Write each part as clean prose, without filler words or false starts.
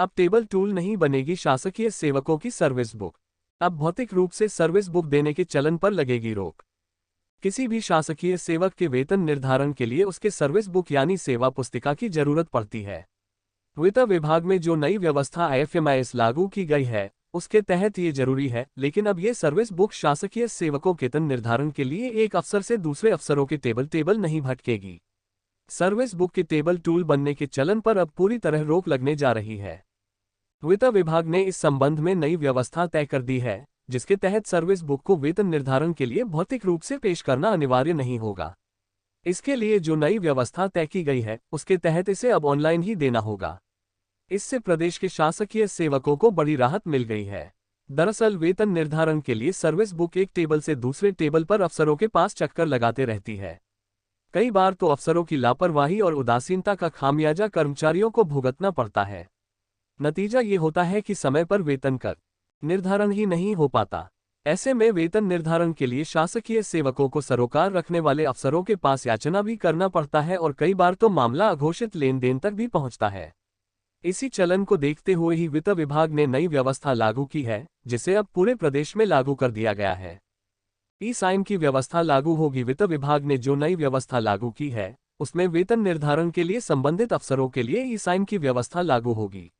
अब table tool नहीं बनेगी शासकीय सेवकों की सर्विस बुक। अब भौतिक रूप से सर्विस बुक देने के चलन पर लगेगी रोक। किसी भी शासकीय सेवक के वेतन निर्धारण के लिए उसके सर्विस बुक यानी सेवा पुस्तिका की जरूरत पड़ती है। वित्त विभाग में जो नई व्यवस्था IFMIS लागू की गई है उसके तहत ये जरूरी है, लेकिन अब ये सर्विस बुक शासकीय सेवकों के वेतन निर्धारण के लिए एक अफसर से दूसरे अफसरों के टेबल नहीं भटकेगी। सर्विस बुक के टेबल टूल बनने के चलन पर अब पूरी तरह रोक लगने जा रही है। वित्त विभाग ने इस संबंध में नई व्यवस्था तय कर दी है, जिसके तहत सर्विस बुक को वेतन निर्धारण के लिए भौतिक रूप से पेश करना अनिवार्य नहीं होगा। इसके लिए जो नई व्यवस्था तय की गई है उसके तहत इसे अब ऑनलाइन ही देना होगा। इससे प्रदेश के शासकीय सेवकों को बड़ी राहत मिल गई है। दरअसल वेतन निर्धारण के लिए सर्विस बुक एक टेबल से दूसरे टेबल पर अफसरों के पास चक्कर लगाते रहती है। कई बार तो अफसरों की लापरवाही और उदासीनता का खामियाजा कर्मचारियों को भुगतना पड़ता है। नतीजा ये होता है कि समय पर वेतन कर निर्धारण ही नहीं हो पाता। ऐसे में वेतन निर्धारण के लिए शासकीय सेवकों को सरोकार रखने वाले अफसरों के पास याचना भी करना पड़ता है और कई बार तो मामला अघोषित लेन देन तक भी पहुंचता है। इसी चलन को देखते हुए ही वित्त विभाग ने नई व्यवस्था लागू की है, जिसे अब पूरे प्रदेश में लागू कर दिया गया है। ई-साइन की व्यवस्था लागू होगी। वित्त विभाग ने जो नई व्यवस्था लागू की है उसमें वेतन निर्धारण के लिए संबंधित अफसरों के लिए ई-साइन की व्यवस्था लागू होगी।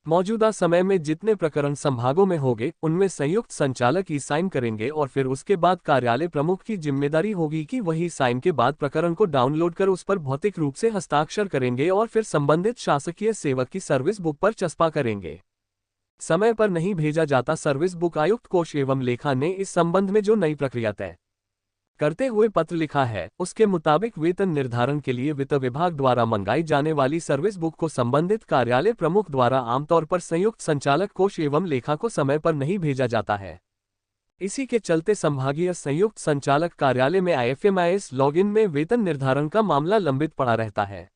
मौजूदा समय में जितने प्रकरण संभागों में होंगे उनमें संयुक्त संचालक ई-साइन करेंगे और फिर उसके बाद कार्यालय प्रमुख की जिम्मेदारी होगी कि वही साइन के बाद प्रकरण को डाउनलोड कर उस पर भौतिक रूप से हस्ताक्षर करेंगे और फिर संबंधित शासकीय सेवक की सर्विस बुक पर चस्पा करेंगे। समय पर नहीं भेजा जाता सर्विस बुक। आयुक्त कोष एवं लेखा ने इस संबंध में जो नई प्रक्रिया तय करते हुए पत्र लिखा है उसके मुताबिक वेतन निर्धारण के लिए वित्त विभाग द्वारा मंगाई जाने वाली सर्विस बुक को संबंधित कार्यालय प्रमुख द्वारा आमतौर पर संयुक्त संचालक कोष एवं लेखा को समय पर नहीं भेजा जाता है। इसी के चलते संभागीय संयुक्त संचालक कार्यालय में IFMIS लॉगिन में वेतन निर्धारण का मामला लंबित पड़ा रहता है।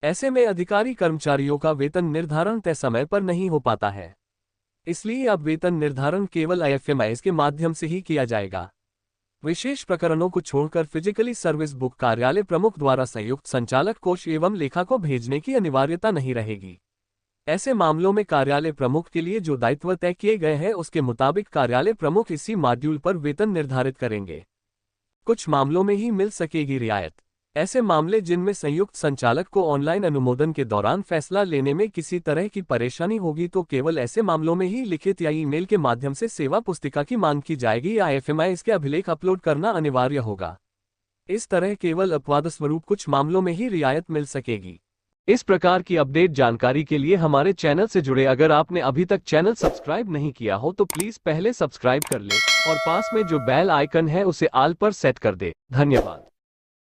ऐसे में अधिकारी कर्मचारियों का वेतन निर्धारण तय समय पर नहीं हो पाता है। इसलिए अब वेतन निर्धारण केवल IFMIS के माध्यम से ही किया जाएगा। विशेष प्रकरणों को छोड़कर फिजिकली सर्विस बुक कार्यालय प्रमुख द्वारा संयुक्त संचालक कोष एवं लेखा को भेजने की अनिवार्यता नहीं रहेगी। ऐसे मामलों में कार्यालय प्रमुख के लिए जो दायित्व तय किए गए हैं उसके मुताबिक कार्यालय प्रमुख इसी मॉड्यूल पर वेतन निर्धारित करेंगे। कुछ मामलों में ही मिल सकेगी रियायत। ऐसे मामले जिनमें संयुक्त संचालक को ऑनलाइन अनुमोदन के दौरान फैसला लेने में किसी तरह की परेशानी होगी तो केवल ऐसे मामलों में ही लिखित या ईमेल के माध्यम से सेवा पुस्तिका की मांग की जाएगी या IFMIS के अभिलेख अपलोड करना अनिवार्य होगा। इस तरह केवल अपवाद स्वरूप कुछ मामलों में ही रियायत मिल सकेगी। इस प्रकार की अपडेट जानकारी के लिए हमारे चैनल से जुड़े। अगर आपने अभी तक चैनल सब्सक्राइब नहीं किया हो तो प्लीज पहले सब्सक्राइब कर ले और पास में जो बेल आइकन है उसे ऑल पर सेट कर दे। धन्यवाद।